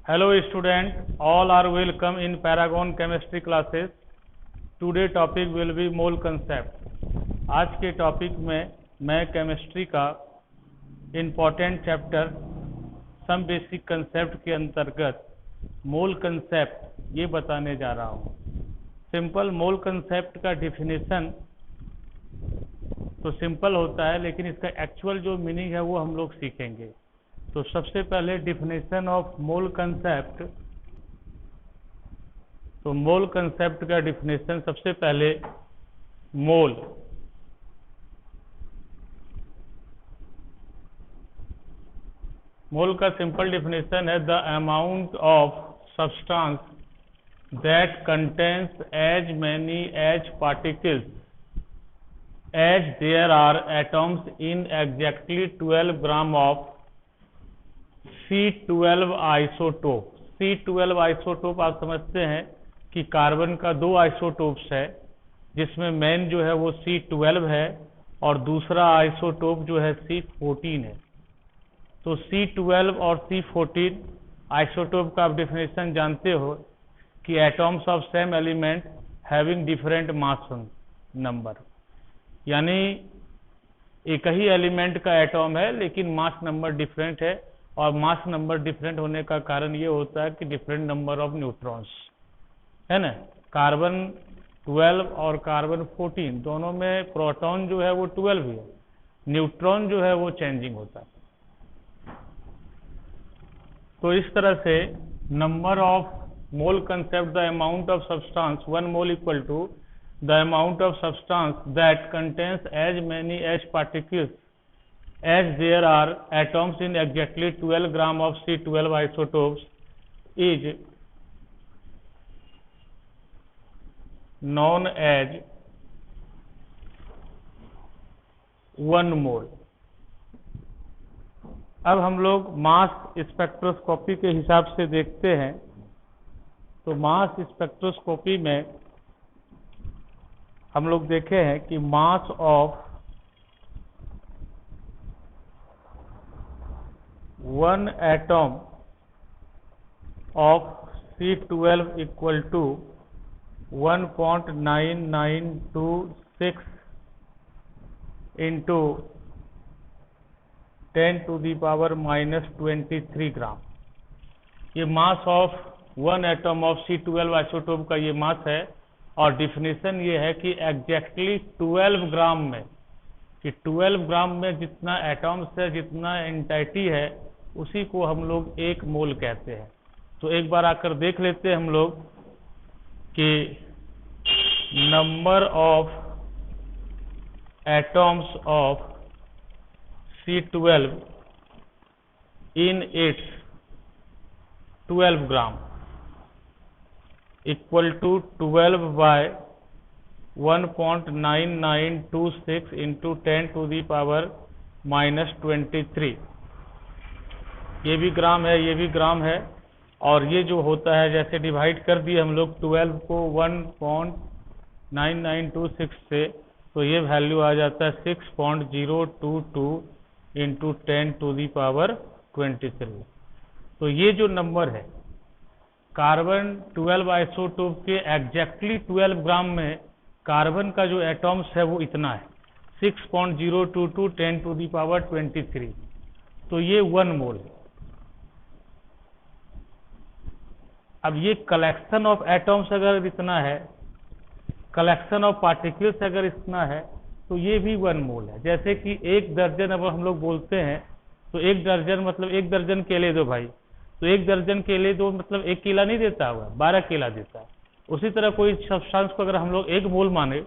Hello student, all are welcome in Paragon chemistry classes. Today topic will be mole concept. आज के topic में मैं chemistry का important chapter some basic concept के अंतर्गत mole concept ये बताने जा रहा हूँ। सिंपल मोल कंसेप्ट का डिफिनेशन तो सिंपल होता है, लेकिन इसका एक्चुअल जो मीनिंग है वो हम लोग सीखेंगे। तो सबसे पहले डिफिनेशन ऑफ मोल कंसेप्ट। तो मोल कंसेप्ट का डिफिनेशन सबसे पहले मोल का सिंपल डिफिनेशन है the amount of substance that contains as many as particles as there are atoms in exactly 12 gram of C12 isotope. C12 isotope आप समझते हैं कि कार्बन का दो आइसोटोप्स है, जिसमें मेन जो है वो C12 है और दूसरा आइसोटोप जो है C14 है। तो C12 और C14 आइसोटोप का आप डिफिनेशन जानते हो कि atoms of same element having different mass number, यानी एक ही एलिमेंट का एटॉम है लेकिन मास नंबर डिफरेंट है, और मास नंबर डिफरेंट होने का कारण ये होता है कि डिफरेंट नंबर ऑफ न्यूट्रॉन्स है ना। कार्बन 12 और कार्बन 14 दोनों में प्रोटॉन जो है वो 12 ही है, न्यूट्रॉन जो है वो चेंजिंग होता है। तो इस तरह से number of mole concept the amount of substance 1 mole equal to the amount of substance that contains as many as particles as there are atoms in exactly 12 gram of C12 isotopes is known as 1 mole। अब हम लोग mass spectroscopy के हिसाब से देखते हैं। तो mass spectroscopy में हम लोग देखे हैं कि mass of 1 atom of C12 equal to 1.9926 into 10⁻⁻³ gram. ये mass of 1 atom of C12 isotope का ये मास है, और डिफिनेशन ये है कि एग्जैक्टली 12 ग्राम में, कि 12 ग्राम में जितना एटॉम्स है, जितना एंटाइटी है, उसी को हम लोग 1 मोल कहते हैं। तो एक बार आकर देख लेते हैं हम लोग कि number of atoms of C12 in its 12 gram equal to 12 by 1.9926 into 10⁻⁻23। ये भी ग्राम है, ये भी ग्राम है, और ये जो होता है जैसे डिवाइड कर दिए हम लोग 12 को 1.9926 से, तो ये वैल्यू आ जाता है 6.022 इंटू 10⁻23। तो ये जो नंबर है कार्बन 12 आइसोटोप के एग्जैक्टली 12 ग्राम में कार्बन का जो एटॉम्स है वो इतना है 6.022 10⁻23। तो ये 1 मोल है। अब ये कलेक्शन ऑफ एटॉम्स अगर इतना है, कलेक्शन ऑफ पार्टिकल्स अगर इतना है, तो ये भी 1 मोल है। जैसे कि 1 दर्जन अब हम लोग बोलते हैं, तो 1 दर्जन मतलब 1 दर्जन केले दो भाई, तो 1 दर्जन केले दो मतलब 1 केला नहीं देता हुआ, 12 केला देता है। उसी तरह कोई सब्सटेंस को अगर हम लोग 1 मोल माने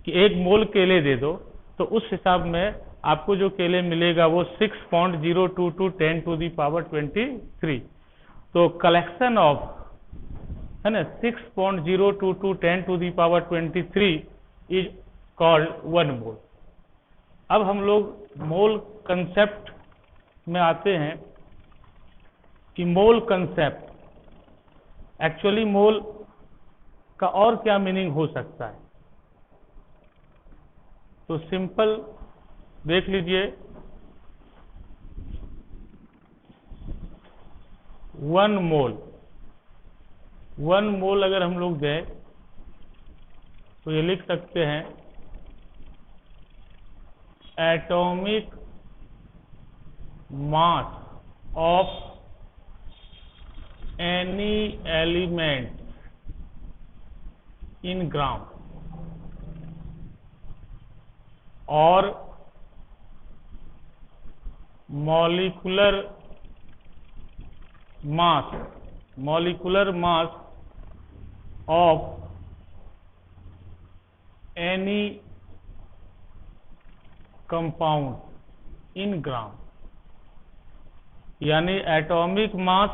कि 1 मोल केले दे दो, तो उस हिसाब में आपको जो केले मिलेगा वो 6.022 10⁻23। तो कलेक्शन ऑफ है ना 6.022 10⁻23 इज कॉल्ड 1 मोल। अब हम लोग मोल कंसेप्ट में आते हैं कि मोल कंसेप्ट एक्चुअली मोल का और क्या मीनिंग हो सकता है। तो सिंपल देख लीजिए, 1 मोल 1 मोल अगर हम लोग दें तो ये लिख सकते हैं atomic mass of any element in gram, और molecular mass of any compound in gram. यानी एटॉमिक मास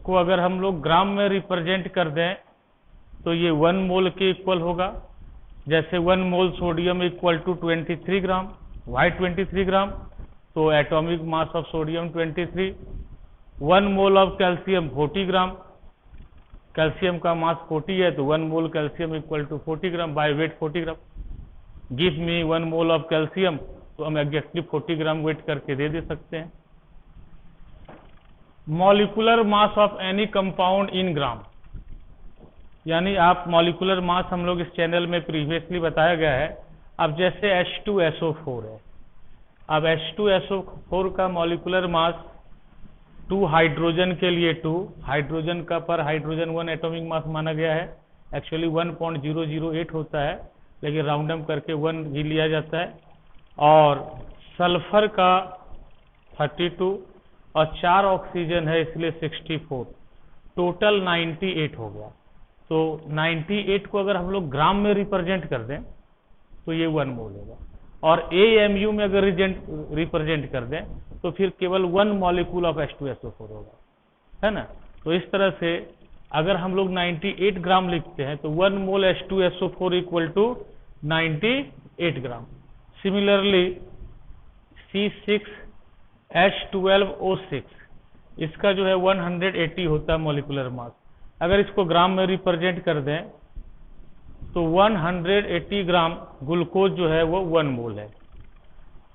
को अगर हम लोग ग्राम में रिप्रेजेंट कर दें तो ये 1 मोल के इक्वल होगा। जैसे 1 mole sodium equal to 23 gram, why 23 gram, तो atomic mass of sodium 23। 1 mole of calcium 40 gram, calcium का मास 40 है, तो 1 mole calcium equal to 40 gram, by weight 40 gram. Give me 1 mole of calcium, तो हम exactly 40 gram weight करके दे सकते हैं। Molecular mass of any compound in gram, यानी आप मॉलिक्यूलर मास हम लोग इस चैनल में प्रीवियसली बताया गया है। अब जैसे H2SO4 है, अब H2SO4 का मॉलिक्यूलर मास 2 हाइड्रोजन के लिए 2 हाइड्रोजन का पर हाइड्रोजन 1 एटॉमिक मास माना गया है। एक्चुअली 1.008 होता है, लेकिन राउंड अप करके 1 ही लिया जाता है। और सल्फर का 32 और 4 ऑक्सीजन है, इसलिए 64, टोटल 98 हो गया। तो 98 को अगर हम लोग ग्राम में रिप्रेजेंट कर दें तो ये 1 मोल होगा, और AMU में अगर रिप्रेजेंट कर दें तो फिर केवल 1 मॉलिक्यूल ऑफ H2SO4 होगा, है ना। तो इस तरह से अगर हम लोग 98 ग्राम लिखते हैं तो 1 mole H2SO4 equal to 98 gram. Similarly C6H12O6, इसका जो है 180 होता है मॉलिक्यूलर मास। अगर इसको ग्राम में रिप्रेजेंट कर दें तो 180 ग्राम ग्लूकोज जो है वो 1 मोल है।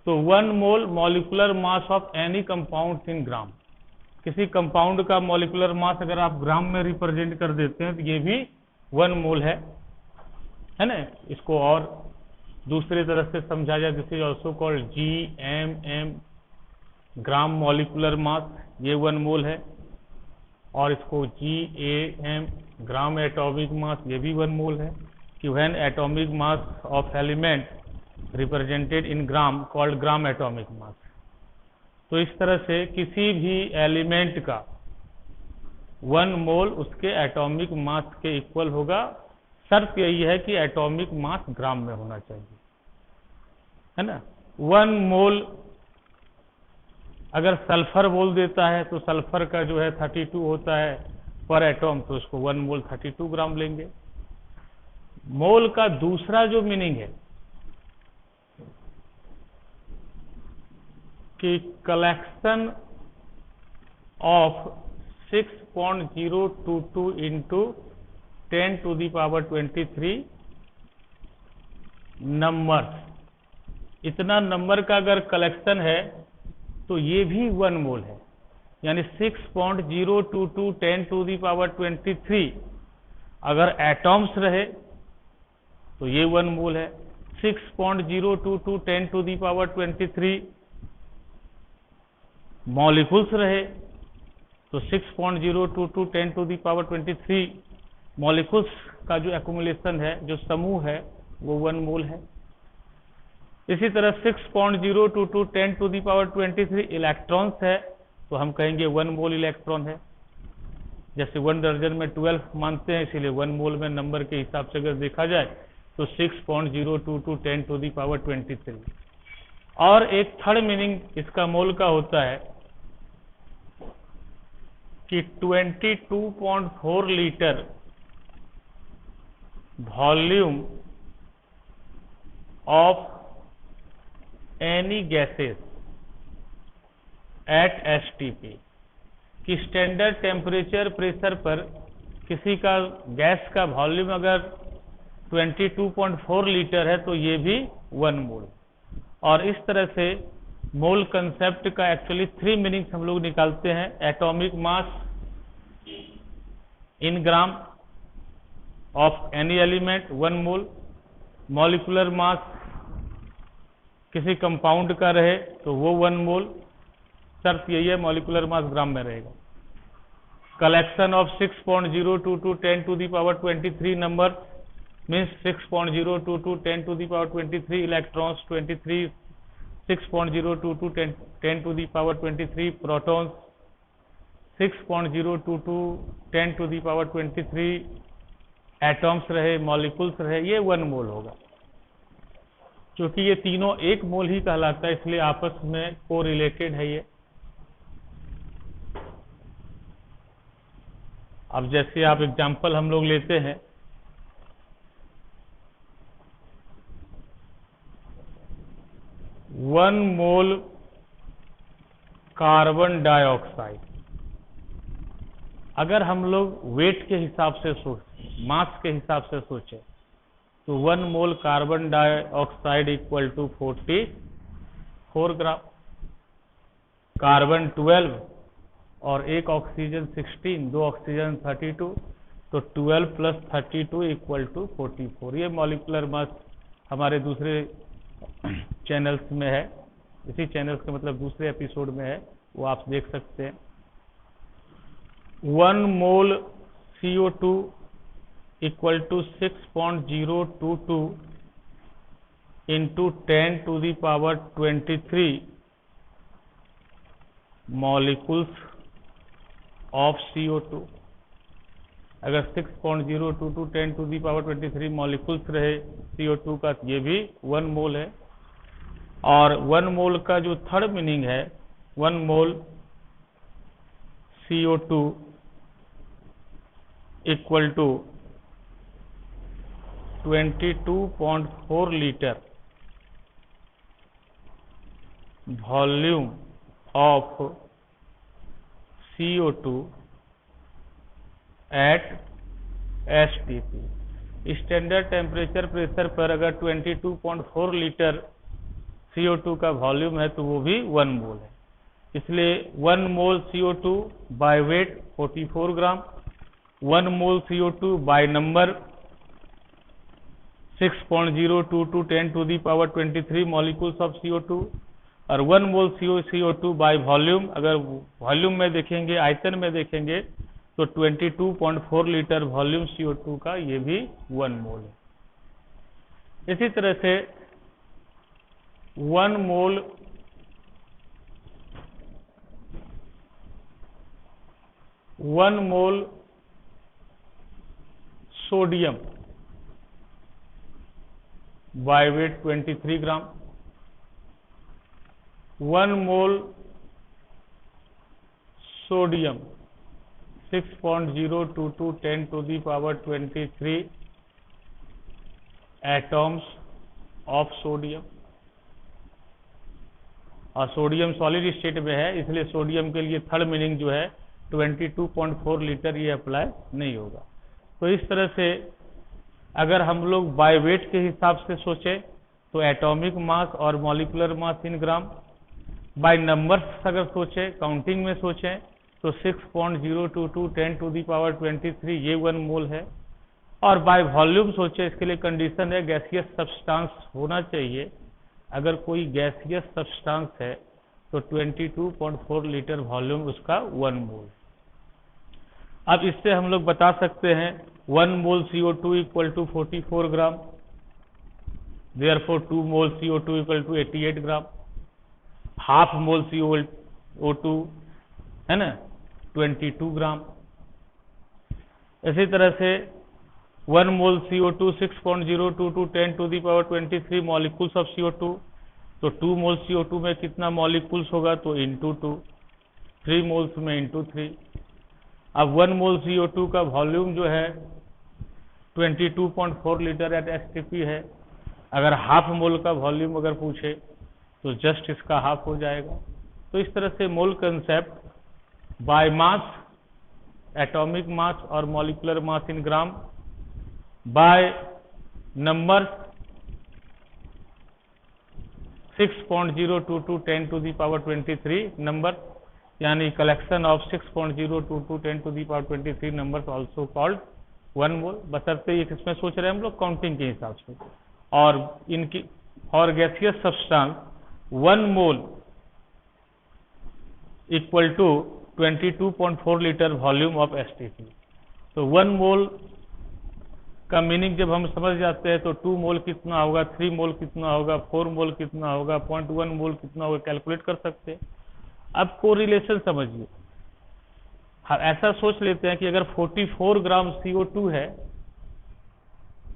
तो 1 mole molecular mass of any compound in gram. किसी कंपाउंड का मॉलिक्यूलर मास अगर आप ग्राम में रिप्रेजेंट कर देते हैं तो ये भी 1 मोल है ना। इसको और दूसरी तरह से समझा जाए, this is also called GMM, gram molecular mass, ये 1 मोल है। और इसको GAM, ग्राम एटॉमिक मास, ये भी 1 मोल है। कि when atomic mass of element represented in gram called gram atomic mass. तो इस तरह से किसी भी एलिमेंट का 1 मोल उसके एटॉमिक मास के इक्वल होगा। शर्त यही है कि एटॉमिक मास ग्राम में होना चाहिए, है ना। 1 मोल अगर सल्फर बोल देता है तो सल्फर का जो है 32 होता है पर एटॉम, तो उसको 1 मोल 32 ग्राम लेंगे। मोल का दूसरा जो मीनिंग है कि कलेक्शन ऑफ 6.022 इंटू 10⁻23 नंबर, इतना नंबर का अगर कलेक्शन है तो ये भी 1 मोल है। यानी 6.022 10⁻23 अगर एटॉम्स रहे तो ये 1 मोल है। 6.022 10⁻23 मॉलिक्यूल्स रहे तो 6.022 10⁻23 मॉलिक्यूल्स का जो एक्युमुलेशन है, जो समूह है, वो 1 मोल है। इसी तरह 6.022 10⁻23 इलेक्ट्रॉन्स है तो हम कहेंगे 1 मोल इलेक्ट्रॉन है। जैसे 1 दर्जन में 12 मानते हैं, इसीलिए 1 मोल में नंबर के हिसाब से अगर देखा जाए तो 6.022 10⁻23। और एक थर्ड मीनिंग इसका मोल का होता है कि 22.4 litre volume of any gases at STP, कि स्टैंडर्ड टेम्परेचर प्रेशर पर किसी का गैस का वॉल्यूम अगर 22.4 लीटर है तो ये भी 1 मोल। और इस तरह से मोल कंसेप्ट का एक्चुअली 3 मीनिंग्स हम लोग निकालते हैं। Atomic mass in gram of any element 1 mole. Molecular मास किसी कंपाउंड का रहे तो वो 1 मोल, शर्त यही है मॉलिक्यूलर मास ग्राम में रहेगा। Collection of 6.022 10 to the power 23 number means 6.022 10 to the power 23 electrons, 23 6.022 10 to the power 23 protons, 6.022 10 to the power 23 atoms रहे, मॉलिक्यूल्स रहे, ये 1 मोल होगा। क्योंकि ये तीनों 1 मोल ही कहलाता है, इसलिए आपस में कोरिलेटेड है ये। अब जैसे आप एग्जांपल हम लोग लेते हैं, वन मोल कार्बन डाइऑक्साइड, अगर हम लोग वेट के हिसाब से सोचें, मास के हिसाब से सोचें, तो 1 mole carbon dioxide equal to 44 gram, carbon 12 और एक ऑक्सीजन 16, 2 ऑक्सीजन 32, तो 12 प्लस 32 इक्वल टू 44। ये मॉलिक्यूलर मास हमारे दूसरे चैनल्स में है, इसी चैनल्स का मतलब दूसरे एपिसोड में है, वो आप देख सकते हैं। 1 mole CO2 equal to 6.022 into 10 to the power 23 molecules of CO2। अगर 6.022 10 to the power 23 मॉलिक्यूल्स रहे CO2 का, ये भी 1 मोल है। और 1 मोल का जो थर्ड मीनिंग है, 1 mole CO2 equal to 22.4 litre volume of CO2 at STP। Standard temperature pressure पर अगर 22.4 लीटर CO2 का वॉल्यूम है तो वो भी 1 मोल है। इसलिए 1 mole CO2 by weight 44 gram, 1 mole CO2 bye number 6.022 10 to the power 23 molecules of CO2, और 1 मोल CO2 बाय वॉल्यूम, अगर वॉल्यूम में देखेंगे, आयतन में देखेंगे, तो 22.4 लीटर वॉल्यूम CO2 का, ये भी 1 मोल है। इसी तरह से 1 mole sodium by weight 23 gram, 1 mole sodium 6.022 10 to the power 23 atoms of sodium. और सोडियम सॉलिड स्टेट में है, इसलिए सोडियम के लिए थर्ड मीनिंग जो है 22.4 लीटर, ये अप्लाई नहीं होगा। तो इस तरह से अगर हम लोग बाय वेट के हिसाब से सोचें तो एटॉमिक मास और molecular mass in gram, by numbers अगर सोचें, काउंटिंग में सोचें, तो 6.022 10 to the power 23 ये 1 मोल है। और बाय वॉल्यूम सोचें, इसके लिए कंडीशन है गैसियस सब्सटेंस होना चाहिए। अगर कोई गैसियस सब्सटेंस है तो 22.4 लीटर वॉल्यूम उसका 1 मोल। अब इससे हम लोग बता सकते हैं 1 mole CO2 equal to 44 gram, therefore 2 mole CO2 equal to 88 gram, half mole CO2 है ना 22 ग्राम। इसी तरह से 1 mole CO2 6.022 10 to the power 23 molecules of CO2, तो 2 मोल CO2 में कितना मॉलिक्यूल्स होगा, तो इंटू 2, 3 मोल्स में इंटू 3। अब 1 मोल CO2 का वॉल्यूम जो है 22.4 लीटर एट STP है। अगर हाफ मोल का वॉल्यूम अगर पूछे तो जस्ट इसका हाफ हो जाएगा। तो इस तरह से mole concept by mass, atomic mass और molecular mass in gram, by number 6.022 10 to the power 23 number, यानी collection of 6.022 10⁻23 numbers also called 1 mole, बशर्ते ये किसमें सोच रहे हैं हम लोग, काउंटिंग के हिसाब से। और इनकी और gaseous substance 1 mole equal to 22.4 litre volume of STP. तो 1 मोल का मीनिंग जब हम समझ जाते हैं तो 2 मोल कितना होगा, 3 मोल कितना होगा, 4 मोल कितना होगा, 0.1 मोल कितना होगा, कैलकुलेट कर सकते हैं। अब कोरिलेशन समझिए, ऐसा सोच लेते हैं कि अगर 44 ग्राम CO2 है,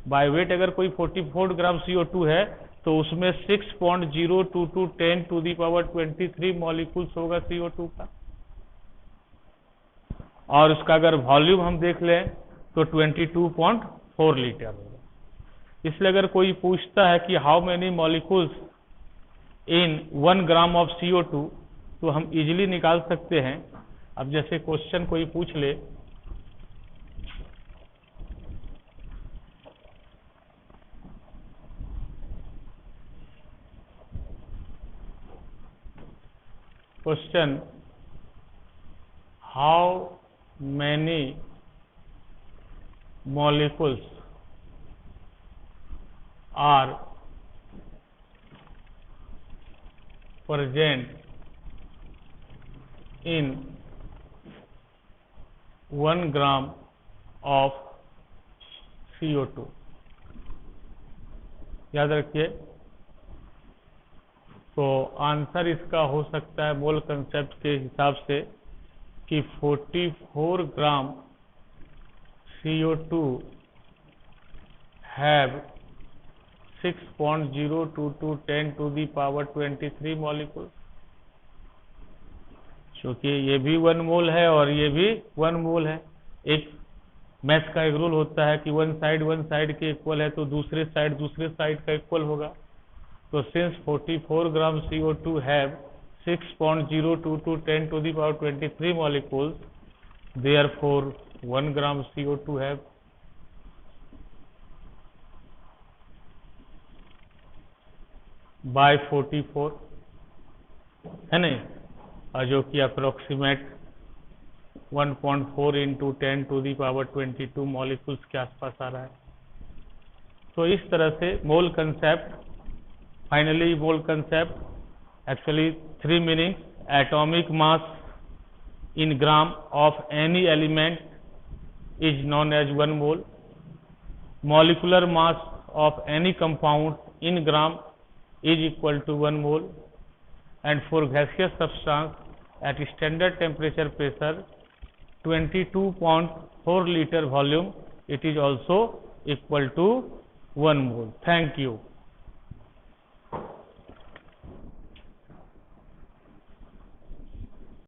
बाय वेट अगर कोई 44 ग्राम CO2 है तो उसमें 6.022 10⁻23 मॉलिक्यूल्स होगा CO2 का, और उसका अगर वॉल्यूम हम देख लें तो 22.4 लीटर होगा। इसलिए अगर कोई पूछता है कि how many molecules in 1 gram of CO2, तो हम इजीली निकाल सकते हैं। अब जैसे क्वेश्चन कोई पूछ ले, question how many molecules are present in 1 gram of CO2। याद रखिए, तो आंसर इसका हो सकता है मोल कंसेप्ट के हिसाब से कि 44 ग्राम CO2 have 6.022 10⁻23 मॉलिक्यूल, क्योंकि ये भी 1 मोल है और ये भी 1 मोल है। एक मैथ्स का एक रूल होता है कि वन साइड के इक्वल है तो दूसरे साइड का इक्वल होगा। तो since 44 gram CO2 have 6.022 10⁻23 molecules, therefore 1 gram CO2 have by 44, है नहीं, और जो कि अप्रोक्सीमेट 1.4 इंटू 10⁻22 मॉलिक्यूल्स के आसपास आ रहा है। तो इस तरह से mole concept, finally mole concept actually 3 meanings: atomic mass in gram of any element is known as 1 mole, molecular mass of any compound in gram is equal to 1 mole, and for gaseous substance at standard temperature pressure 22.4 liter volume, it is also equal to 1 mole. Thank you.